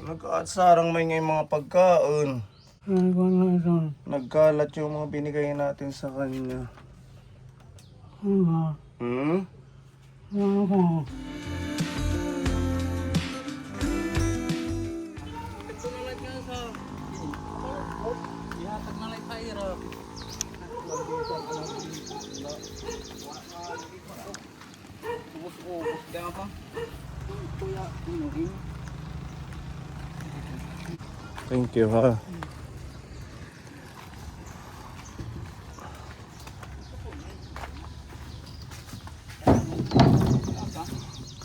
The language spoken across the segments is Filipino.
Nag-aatsarang may ngayong mga pagkaon. Ano ba na ito? Nagkalat yung mga binigay natin sa kanya. Ano ba? Hmm? Ano ko? Thank you ha.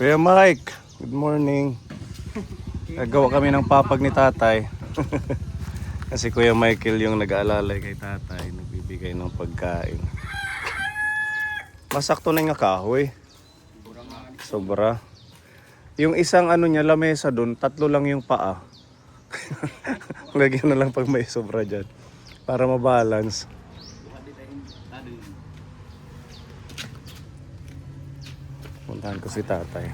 Kuya Mike, good morning. Nagawa kami ng papag ni tatay. Kasi Kuya Michael yung nag-aalalay kay tatay, nagbibigay ng pagkain. Masakto na yung kahoy. Sobra. Yung isang ano niya, lamesa doon, 3 lang yung paa. Lagyan na lang pag may sobra dyan. Para mabalance. Puntahan ko si tatay.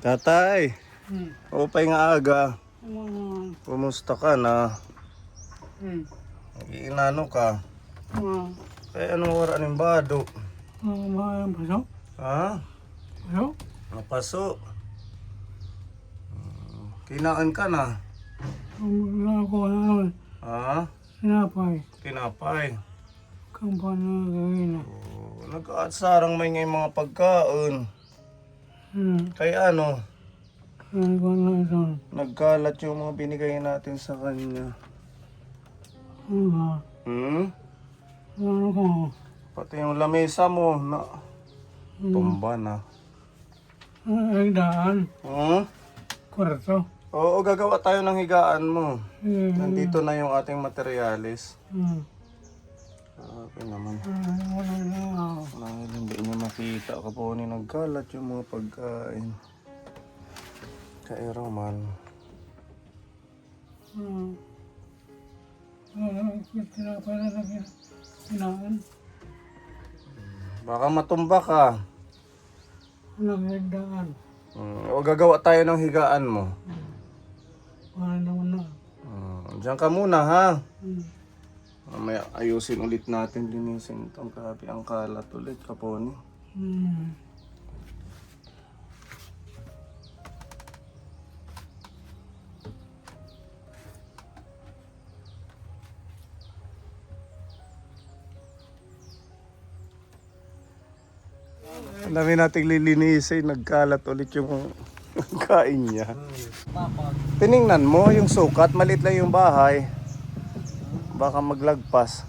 Tatay, upay nga aga. Kumusta ka na? Nag-iinano ka? Kaya anong oras ng bado? Pasok? Ha? Pasok? Napaso. Kinaan ka na? Wala ko naman. Ha? Sinapay. Kinapay. Kampanya gawin na. Nag-aatsarang may ngayong mga pagkaon. Kaya ano? Ano ba na ito? Nagkalat yung mga binigay natin sa kanya. Ano ba? Ano ko? Pati yung lamesa mo na tumba na. Ay daan. Kwarto. Oo, gagawa tayo ng higaan mo. Nandito na yung ating materialis. Okay naman. Dahil hindi niya makita ka po ni nagkalat yung mga pagkain. Kay Roman. Tinapay na lang yan. Kinaan. Baka matumba ka. Walang daan. O gagawa tayo ng higaan mo. Wala naman na. Diyan ka muna ha. Mamaya ayusin ulit natin, linisin itong grabe ang kalat ulit kaponi. Ang dami nating lilinisin, nagkalat ulit yung kain niya. Tiningnan mo yung sukat, maliit lang yung bahay. Baka maglagpas.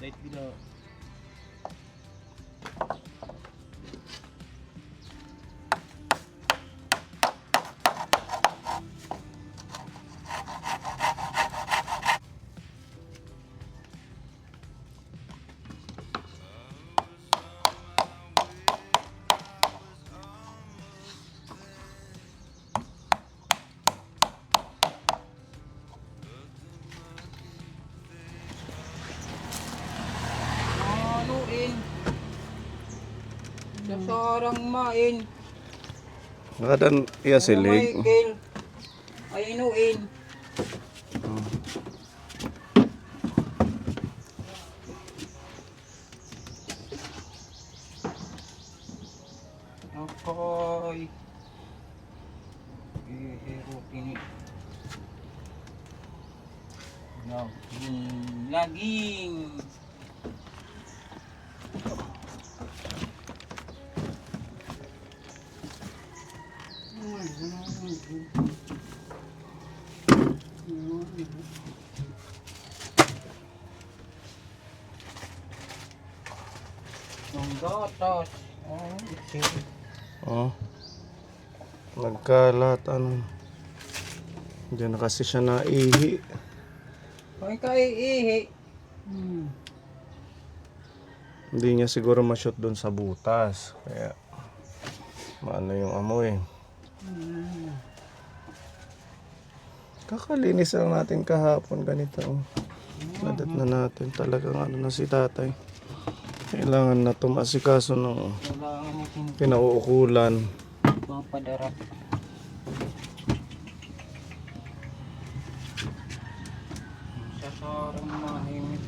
Light bila. Anuin. Dasarang main. Nakadan iya silig. Michael. Ay inuin. Okay. Ihero kini. Laging. Ang gatas. Oh, Oh. Nagkalat ano. Diyan na kasi siya naihi. Kaya kay ihi. Hindi niya siguro ma-shoot doon sa butas. Kaya maano yung amoy. Kakalinis lang natin kahapon ganito. Oh. Nadat na natin talagang ano na si tatay. Kailangan na tumasikaso ng Kailangan natin pinauukulan. papadara. Sasarang mahimik.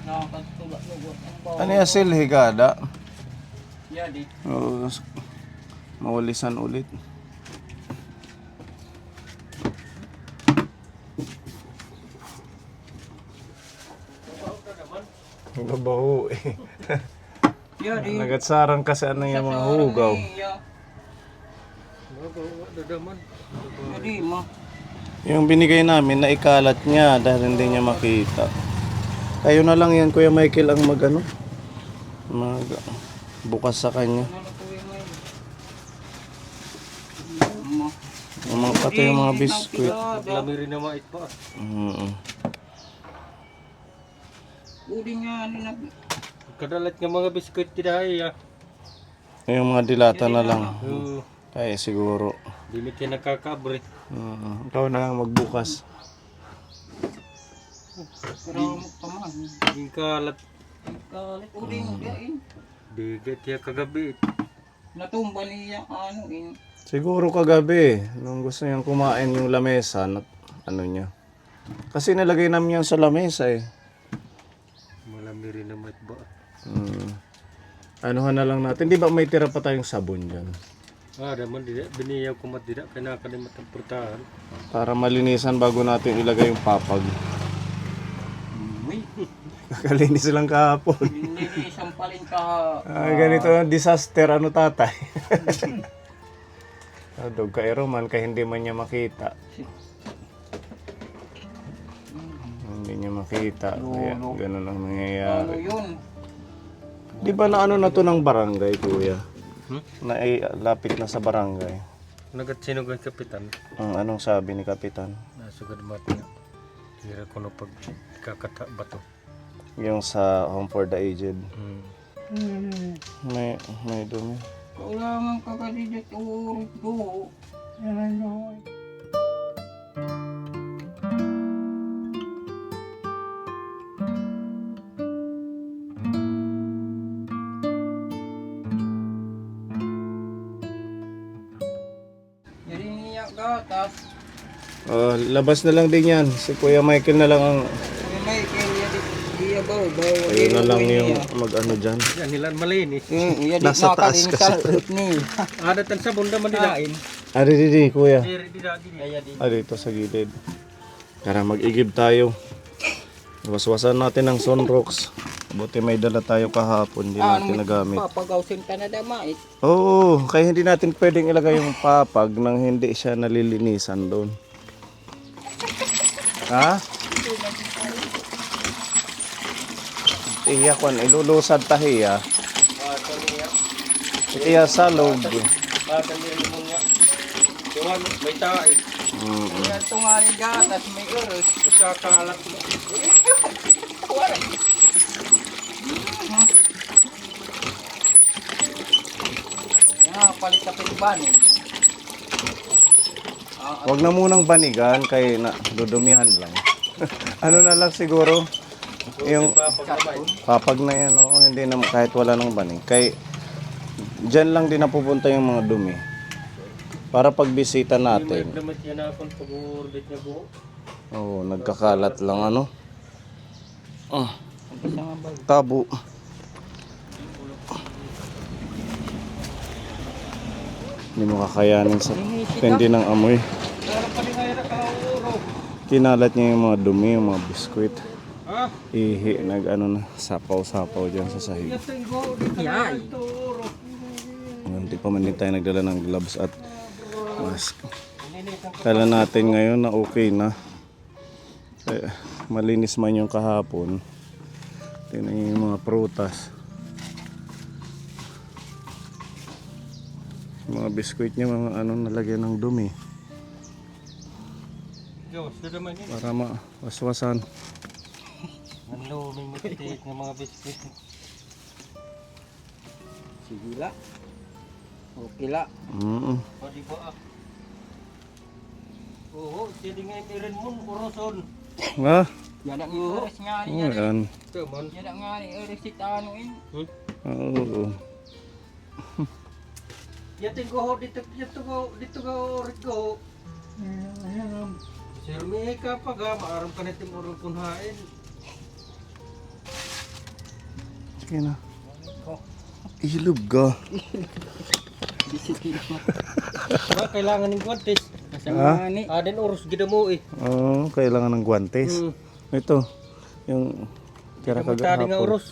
Nakakatulak lugot ang bawang. Ano yung silhigada? Yadi. Oo, maulisan ulit. Nabaho eh. Yadi. Nagatsarang kasi ano yung mga hugaw. Yadi mo. Yung binigay namin, naikalat niya dahil hindi niya makita. Kayo na lang yan, Kuya Michael, ang bukas sa kanya. Ano po yung may? Yung mga pati yung mga biskwit. Lami rin na mait pa. Udi nga nila. Kadalat nga mga biskuit tidak ya. Yung mga dilata na lang. Ay, siguro. Di mi kaya nakakabre. Ikaw na lang magbukas. Pero magpaman. Yung kalat. Kalit udi nga diyain. Bigat ya kagabi. Natumba niya anuin. Siguro kagabi, nung gusto niyang kumain yung lamesa, ano niya. Kasi nilagay namin yan sa lamesa eh. Malami rin na mait ba. Anuhan na lang natin. Di ba may tira pa tayong sabon dyan? Naman tidak. Biniyaw ko mat tidak. Kaya nakalimat ang purtahan. Para malinisan bago natin ilagay yung papag. Uy. Kakalinis lang kahapon. Hindi sampalin ka. Ganito ang disaster, ano tatay? Dog ka man kaya hindi man niya makita. Hindi niya makita. Kaya ganun ang Ano nangyayari. yun? Di ba na ano na to ng barangay, kuya? Na lapit na sa barangay. Nagat sinugan kapitan. Anong sabi ni kapitan? Nasugad mati nga. Tira ko na pag kakata bato. Yung sa Home for the Aged. May dumi. Kailangan ka kadidat urit do. Yan o. Yadi niya gatas. Labas na lang din yan. Si Kuya Michael na lang ang... May Michael yadi. Iya baw. Ayun na lang yung mag-ano dyan. Yan nilan malinis. Yadi Nasa taas kasi. ni. Ada tan sabon naman nila. Ari di, kuya. Diri tidak gini. Dito sa gilid. Tara, mag-igib tayo. Waswasan natin ng sunrocks. Buti may dala tayo kahapon, hindi natin nagamit. Papagawsin ka na damait. Oo, kaya hindi natin pwedeng ilagay yung papag nang hindi siya nalilinisan doon. Ha? Iya kwan, ilulusad tahiya. Iya sa loob. May tayo. Kaya tungarin gatas, may oras. Kakalat mo. Palit ka pinban eh. Huwag na munang banigan kay na dudumihan lang. Ano na lang siguro yung papag na yan, oh, hindi na kahit wala nang banig. Kay diyan lang din napupunta yung mga dumi. Para pagbisita natin. Oo, nagkakalat lang ano. Tabo. Hindi mo kakayanin sa tindi ng amoy. Kinalat niya yung mga dumi, yung mga biskwit. Ihi, nag-ano na, sapaw-sapaw dyan sa sahig. Yan. Hindi pa man din tayo nagdala ng gloves at mask. Kala natin ngayon na okay na. Malinis man yung kahapon. Tingnan niyo yung mga prutas. Mga biskwit niya, mga ano, nalagyan ng dumi. Para mawaswasan. Ang luming matitik ng mga biskuit. Sigila. Okay la. Pwede ba ah? Oo, sili nga yung irin mo, uruson. Ha? Yan ang oras nga ni. Ayan. Yan ang nga ni oras si Tanoin. Oo. Yating ko dito ko orit ko. Sir, may ka pa ga, maaram ka natin urong punhain. Sige na. Ilog ka. Kailangan ng guantes. Ha? Adin oros gida mo eh. Oo, kailangan ng guantes. Ito, yung tira Tadi nga kagahapon. oros.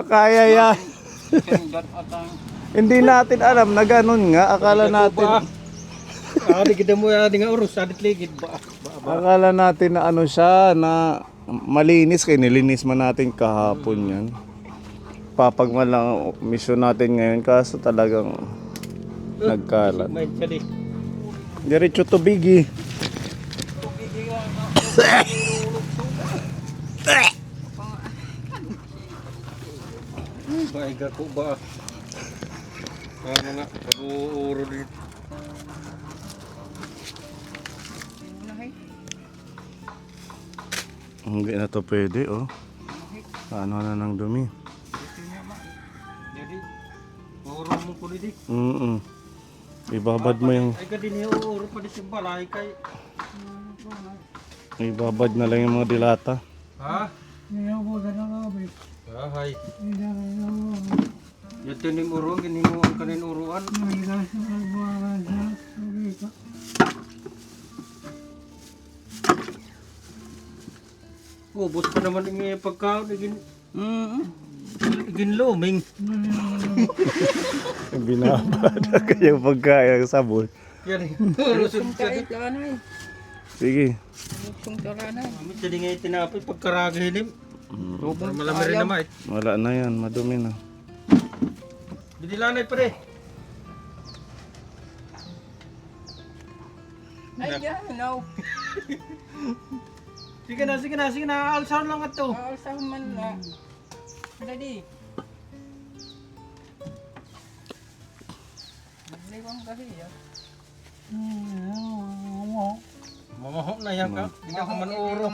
Kaya yan. Hindi natin alam na ganun nga. Akala natin, Adi gida mo adi nga oros, adit ligid ba? akala natin na ano siya, na malinis. Kaya nilinis man natin kahapon yan. Papagman lang ang mission natin ngayon. Kaso talagang nagkalat. May sali. Diretso tubigi. Baiga ko ba? Ano nga, pag-uuro dito. Hindi na to pwede, oh. Ano na ng dumi. Jadi, uuro mo ko dito. Ibabad mo yung, Ay ka din yung uuro pa dito balay kay. ibabad na lang yung mga dilata. Ha? Hindi ako nagkakabit. Hay. Hindi ako Yung tinim uro, ginimo ang kanin uruan. nagkakabit sa pagbuwakan sa pagkita. Ubus pa naman yung pagkaon, ginluming. Binabad na kayong pagkaya sabon. Yan eh. Lusog ka Kahit lang ay. Sige. Lusong tala na. Amit jadi nga tinapay pagkaragilim. Para malami rin naman eh. Wala na yan, madumi na. Bidilanay pa rin. Ay, yan, no. Sige na. Alsahan lang ito. Sa man na. Ready. Nagliwang kasi yan. Mamahok na yan ka. Hindi ka man uro.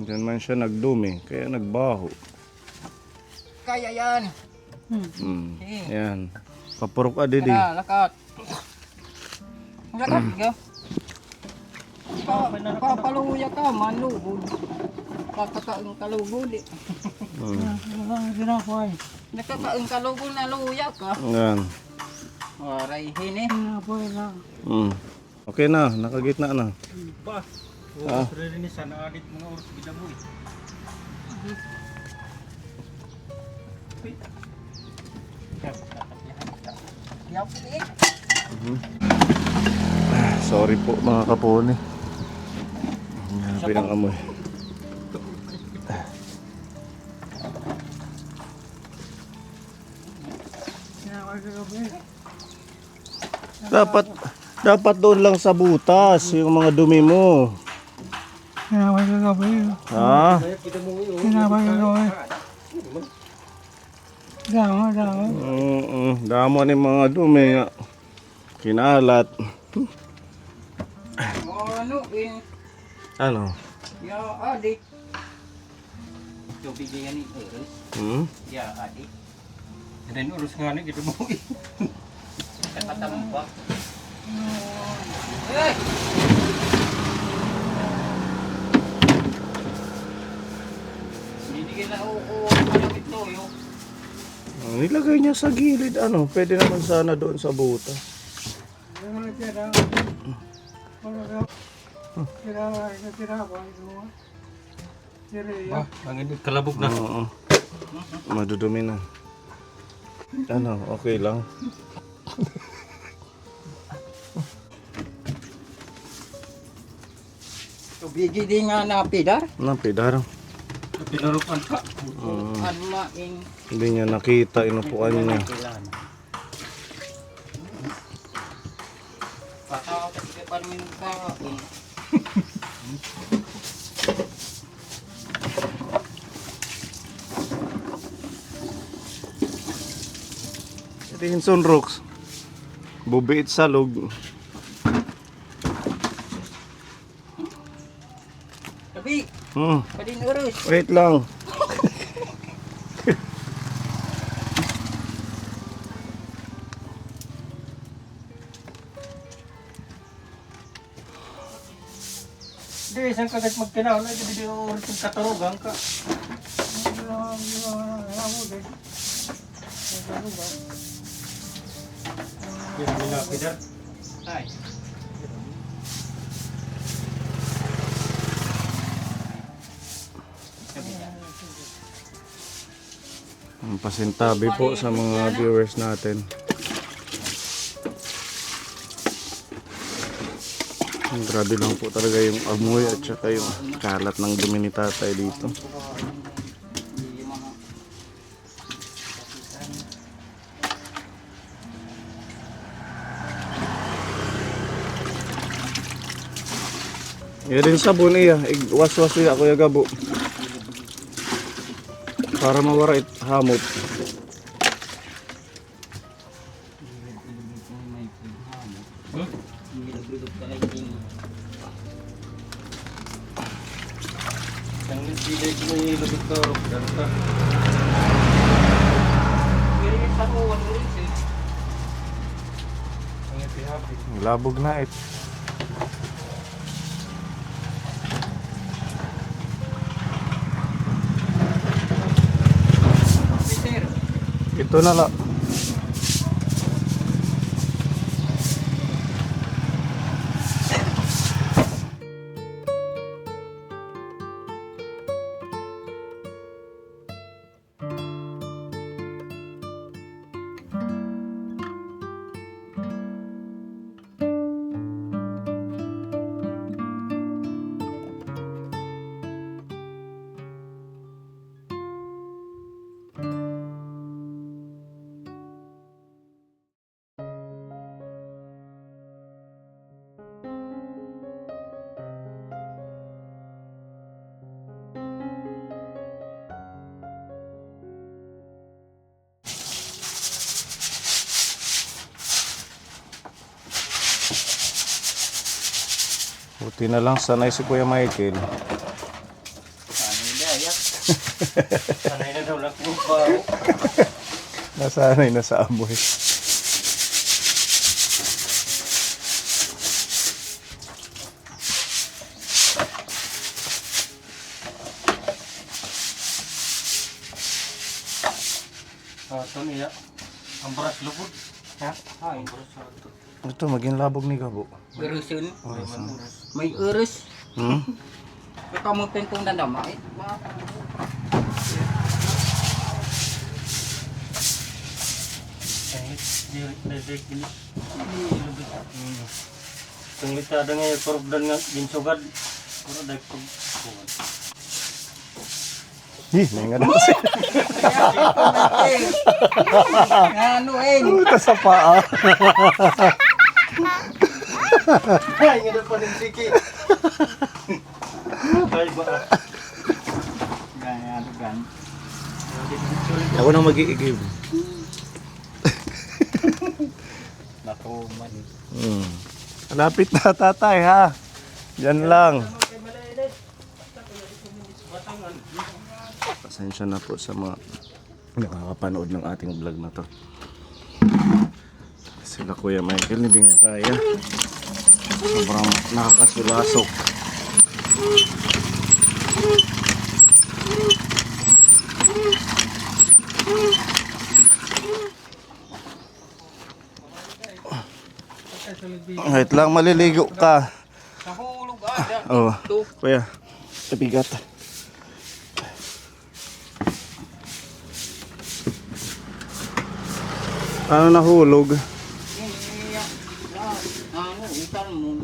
Diyan man siya nagdumi, kaya nagbaho. Kaya yan. Yan. Papurok ka didi. Tara, lakat. Lakat ka. Papaluya ka, manlugod. Kakakaang kalugod eh. Nakakaang kalugod na luya ka. Yan. Aray, hini. Okay na, nakagitna na. Ba, Ah. Rin sana adit mga oras kita mo. Yap eh. Sorry po mga kapone. Pinangamoy. Dapat doon lang sa butas yung mga dumi mo. Sinabay ka gabi. Ha? Sinabay ka gabi. Dama. Damo ni mga dumi nga. Kinalat. Ano eh. Ano? Ya adik. Coba dia ni urus. Ya adik. Dan urus ngani kita mo. Kata mbak. Eh. Hindi kita malapit to yo. Nilagay niya sa gilid. Ano? Pwede naman sana doon sa butas. Ang ini kalabog na. Oo. Madudumi na. Ano? Okay lang. Tubigi di nga napidar. Napidar. Pinarukan ka. Ano maing Hindi niya nakita. Inupuan niya. patao kasi pa rin ka. Ito yung sunrocks. Bubiit sa log. Tapi padin urus. Wait lang. Di isang kagat magkinaw na di urus yung katarugang ka. Yan pinapidar. Ay. Ang pasintabi po sa mga viewers natin. Grabe lang po talaga yung amoy at saka yung kalat ng dumi ni tatay dito. Yan din sabon iya, was-was iya Kuya Gabo. Para mawara hamot. Ang silay ko may lubog ka. Ganta. Ang happy. Labog na it. Ito na lang. Buti na lang sanay si Kuya Michael. Sanay na daw lang kung baho. Nasanay na sa amoy. Ito niya. Ang baras lubod. Ha? Ang baras sa ito. Ito maging labog ni Gabo. Urusin. May urus. Hmm? Ikaw mo pintong dandama eh. Kung litada nga yung korupdan nga ginsugad. Puro dahil May nga na kasi. Ano eh. Puta sa paa. Ay, nga na pa ng siki. Ay ba? Ganyan, ganyan. Ako na mag-iigib. Nakuman. Malapit na tatay ha. Diyan lang. Pasensya na po sa mga nakakapanood ng ating vlog na to. Sila Kuya Michael hindi nga kaya. Sobrang nakakasulasok. Wait lang, maliligo ka. Nahulog ada. Oh, Kuya, bigat. Ano nahulog? Ano, itan mo.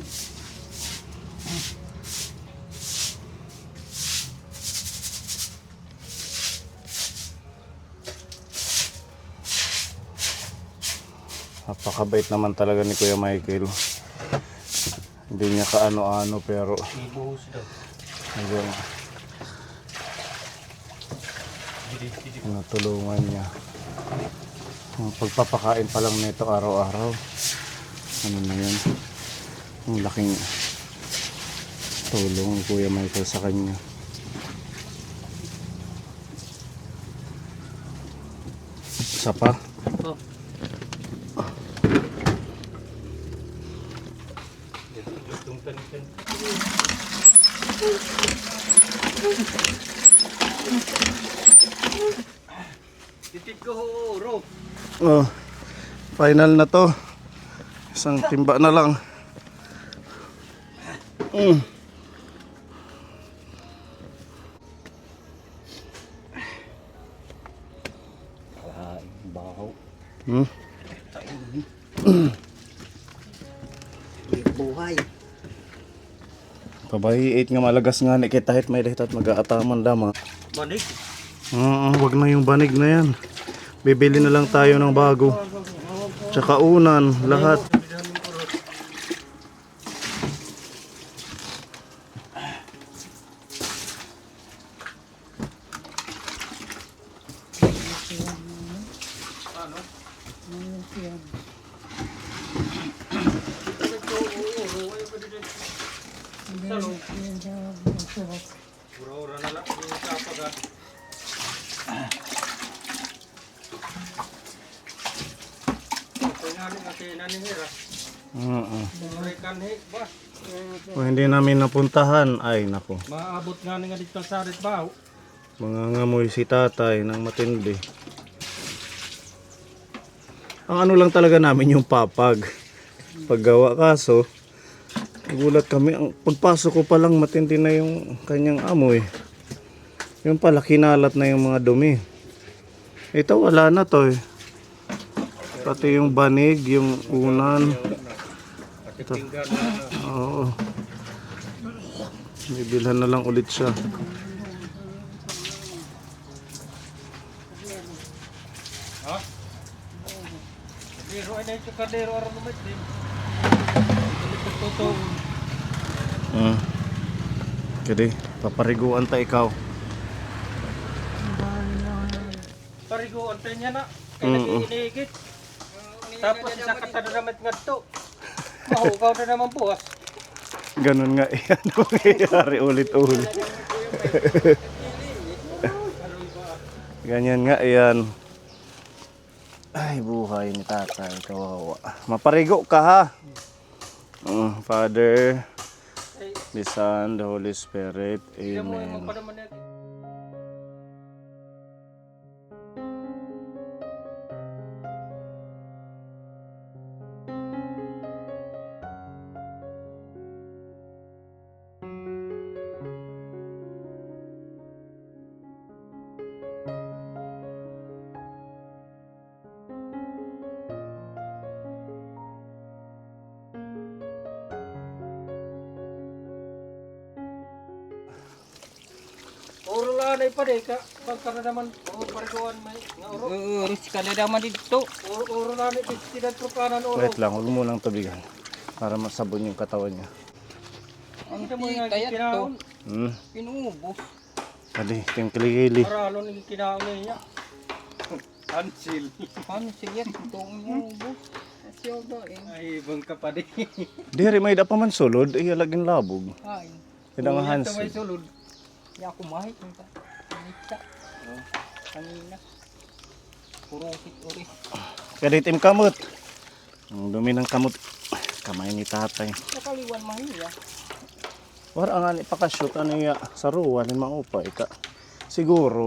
Napakabait naman talaga ni Kuya Michael. Hindi niya kaano-ano pero Ibuhos daw. hanggang natulungan niya. Ang pagpapakain pa lang nito araw-araw. Ano na yan? Ang laking tulong ni Kuya Michael sa kanya. Isa pa? Oh. Titig ko huro. Oh, final na to. Isang timba na lang. Bahaw. Buhay. Pabahiit nga malagas nga ni kita hit may lihat mag-aataman dama. Manik. Wag na yung banig na yan. Bibili na lang tayo ng bago. Tsaka unan, lahat. Ura-ura na lang. Yung kapagat. Ito nga rin kasi naninira. Murikan hik ba? Kung hindi namin napuntahan, ay nako. Maabot nga nga dito sa sarit ba? Mangangamoy si tatay ng matindi. Ang ano lang talaga namin yung papag. Paggawa kaso, nagulat kami. Ang pagpasok ko pa lang matindi na yung kanyang amoy. Yung pala kinalat na yung mga dumi. Ito wala na to eh. Pati yung banig, yung unan. Tinggan na. Oo. Bibilhan na lang ulit siya. Ha? Kadero ay na ito kadero araw naman din. Ito tutong. Kaya papariguan ta ikaw. Parigo antay niya na. Kaya nag-iinigit. Tapos isa katadaramat nga ito. Mahugaw na naman buwas. Ganun nga yan. Nangyayari ulit-ulit. Ganyan nga yan. Ay, buhay ni tatay. Kawawa. Maparigo ka ha. Father, the Son, the Holy Spirit. Amen. na ipaday ka. Pagkara naman, pariguan may nga uro. Urus ka na naman dito. Uro na ni tinatrupanan uro. Wait lang, huwag mo lang tubigan. Para masabon yung katawan niya. Ang Kita mo nga tayat to. kinaon. Pinubos. Dali, yung kiligili. Para alon yung kinaon niya. Ansil. Paano siya itong inubos? Asyoga eh. Ay, ibang kapadi. Diri, may da pa man sulod. Ay, laging labog. Ay. Yan ang Ito may hansi. sulod. Ya kumahit ng kanita. Kanina. Purusit uris. Kadit im kamot. Ang dumi ng kamot. Kamay ni tatay. Nakaliwan mahiya. War ang ani pakashoot ano ya sa ruwan ni maupay ka. Siguro,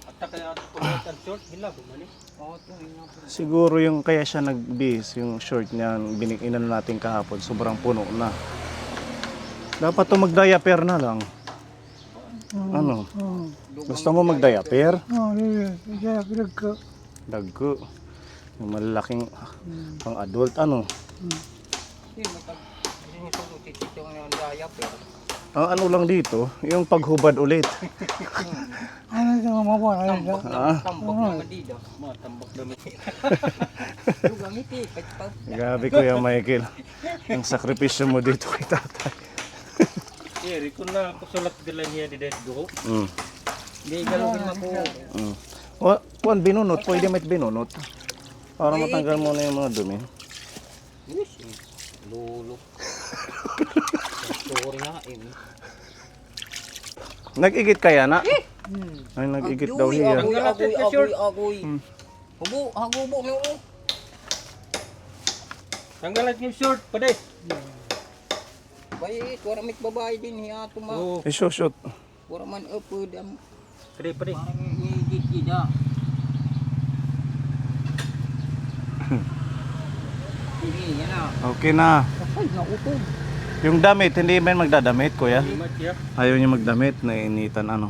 At kaya pumunta short, hilabo man eh. Oo, ito nga po. siguro yung kaya siya nagbis, yung short niya binikinan natin kahapon, sobrang puno na. Dapat to mag-diaper na lang. Ano? Gusto mo mag-diaper? Kaya pinagka. Dagko. Yung malalaking pang adult ano? Yun, sinusunod ito yung daya pero. Ang ano lang dito, yung paghubad ulit. Ano ito mababa? Tambok na madida. Matambak damit. Lugang iti. Grabe Kuya Michael. Ang sakripisyo mo dito kay tatay. Eri, kung na kusulat nila niya di Desgo, Hindi galawin ako. Kuan binunot, pwede may binunot. Para matanggal mo na yung mga dumi. Yes, lulok. Sorry nga eh. Nag-igit kaya na? Ay, nag-igit daw hiya. Agoy. Hubo, hagubo na ako. tanggalan yung short, pade. Bayit, wala may babae din hiya tuma. Oo, Eh, shoot. Wala man upod ang pade. parang higit-gida. Sige, yan na. Okay na. Ay, nautog. Yung damit, hindi man magdadamit, kuya. Limat siya. Ayaw niya magdamit, nainitan ano.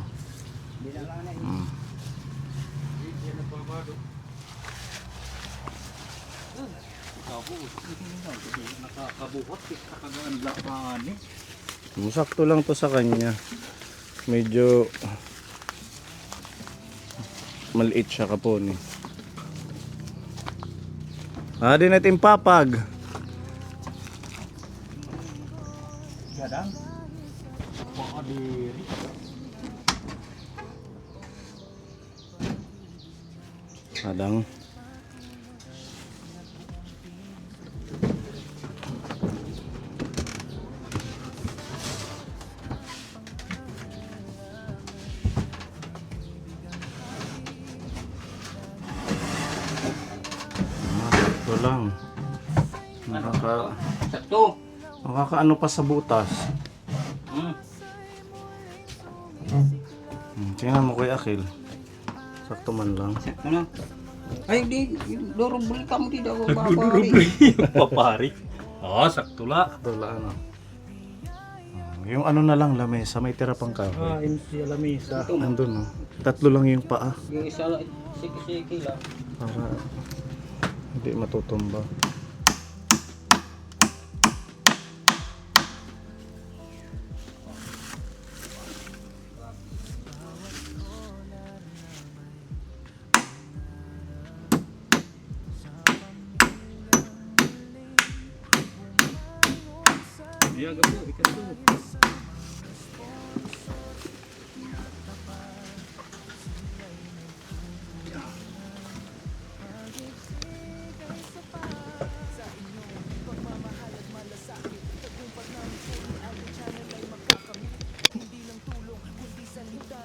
Nakakabuhat, kakagaan lakaan eh. Sakto lang to sa kanya. Medyo maliit siya kapon eh. Di natin papag. Gadang. Pakadiri. Kadang. Sakto lang. Sakto. Makakaano pa sa butas. Tingnan mo Kuya Akil. Sakto man lang. Sakto na. Ay, di, dorobel kamu tidak babari. Papari. Oo, sakto la. Sakto lang ano. Yung ano na lang lamesa, may tira pang kahoy. Hindi alamisa. Andun no. Tatlo lang yung paa Yung isa lang, siki-siki lang. para hindi matutumba. Iyaga po, ikan po.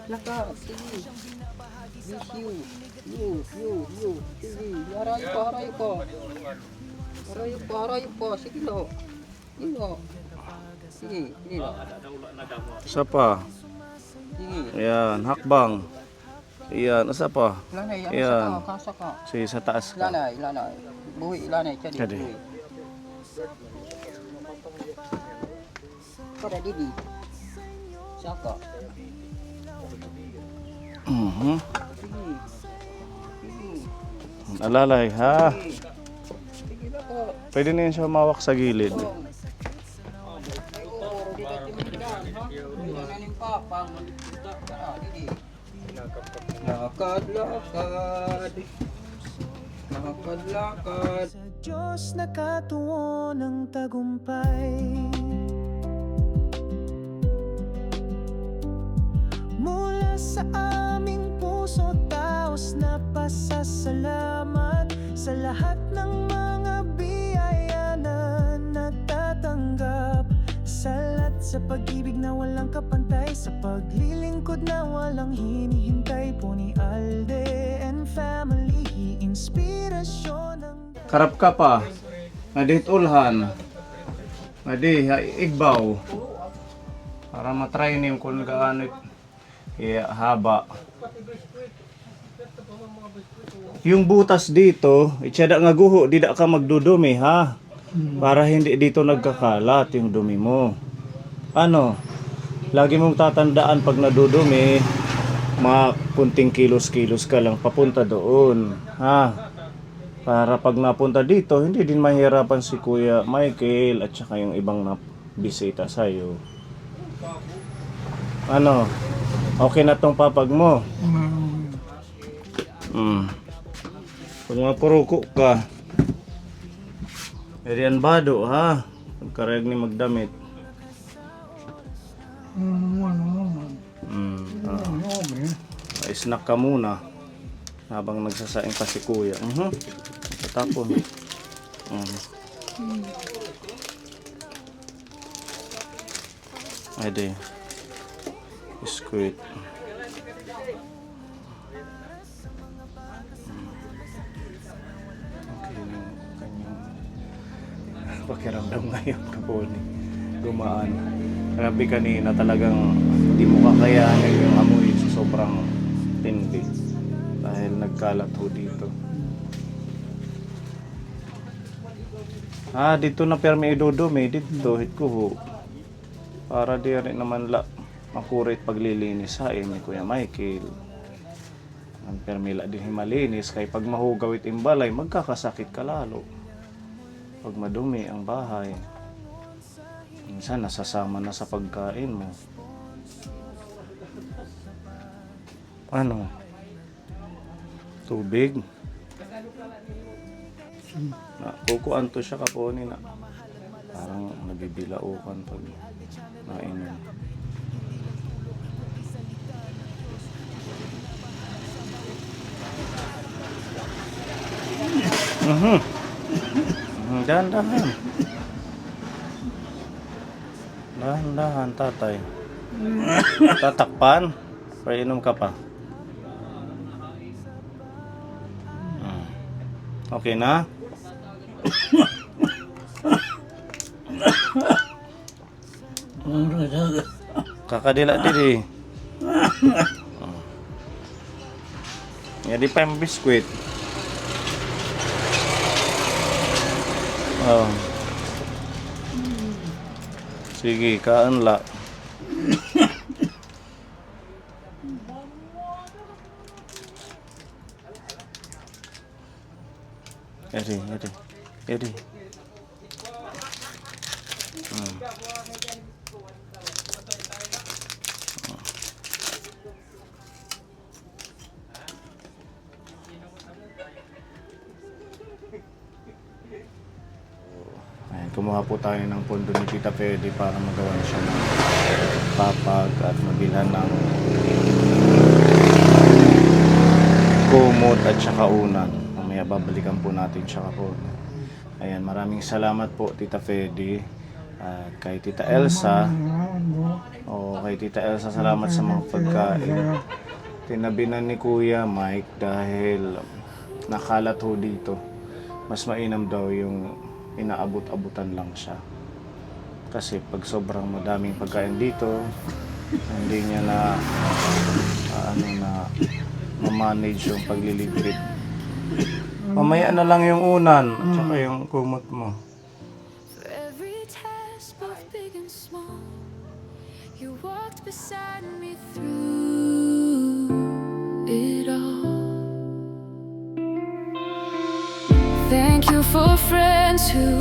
Laka, sige. This you. Sige, aray pa. Aray pa. Sige lo. Sige lo. Isa pa. Sige. Ayan, hakbang. Ayan, isa pa. Lanay, Ayan. kasa ka. Sige, sa taas ka. Lanay. Buhi, lanay, Jadi. cadi. Buhi. Pada didi. Saka. Mhm. Sige. Alalay, ha? Sige na ko. Pwede na yun siya mawak sa gilid. Ay, oo, di ka timindan, ha? Hindi na ning papa. Didi. Lakad-lakad. Lakad-lakad. Sa Diyos nakatungo ng tagumpay. Mula sa aming puso taos na pasasalamat sa lahat ng mga biyaya na natatanggap. Salat sa pag-ibig na walang kapantay, sa paglilingkod na walang hinihintay po ni Alde and family. Inspirasyon ng Karap ka pa. Madit ulhan. Madi, igbaw. Para matry niyo kung gaano haba. Yung butas dito, itsada nga guho, di da ka magdudumi ha. Para hindi dito nagkakalat yung dumi mo. Ano? Lagi mong tatandaan pag nadudumi, mga kunting kilos-kilos ka lang papunta doon. Ha? Para pag napunta dito, hindi din mahirapan si Kuya Michael at saka yung ibang bisita sa'yo. Ano? Okay na tong papag mo? Kung mapuruko ka, erian bado ha? Pagkarag ni magdamit. Snack ka muna habang nagsasaing pa si Kuya. Tapon. Ay di. Biskuit. Okay na yung kanyang pakiramdam ngayon kapon. Gumaan. Grabe kanina talagang hindi mo kakayanin yung amoy sa sobrang tindi. Dahil nagkalat ho dito. Dito na permi idudumi dito hit ko ho. Para di rin naman makurit paglilinis sa ni Kuya Michael. Ang permi la din himalinis kay pag mahugawit imbalay magkakasakit ka lalo. Pag madumi ang bahay. Minsan nasasama na sa pagkain mo. Ano? Tubig? Kukuan to siya kaponi na. Parang nabibilaukan pag nainom. Dahan-dahan. Dahan-dahan, tatay. Tatakpan? Painom ka pa. Okay na? Kakadila diri. Jadi pa yung biskuit. Sige, kaan la. Edi. Kumuha po tayo ng pondo ni Tita Fedy para magawa siya ng papag at mabilhan ng kumot at saka unan. Mamaya babalikan po natin siya po. Ayan, maraming salamat po Tita Fedy at kay Tita Elsa. Kay Tita Elsa salamat sa mga pagkain. Tinabinan ni Kuya Mike dahil nakalat ho dito. Mas mainam daw yung inaabot-abutan lang siya. Kasi pag sobrang madaming pagkain dito, hindi niya na ma-manage yung paglilibre. Mamaya na lang yung unan at saka yung kumot mo. For every task, both big and small, you walked beside me through it all. Thank you for friends who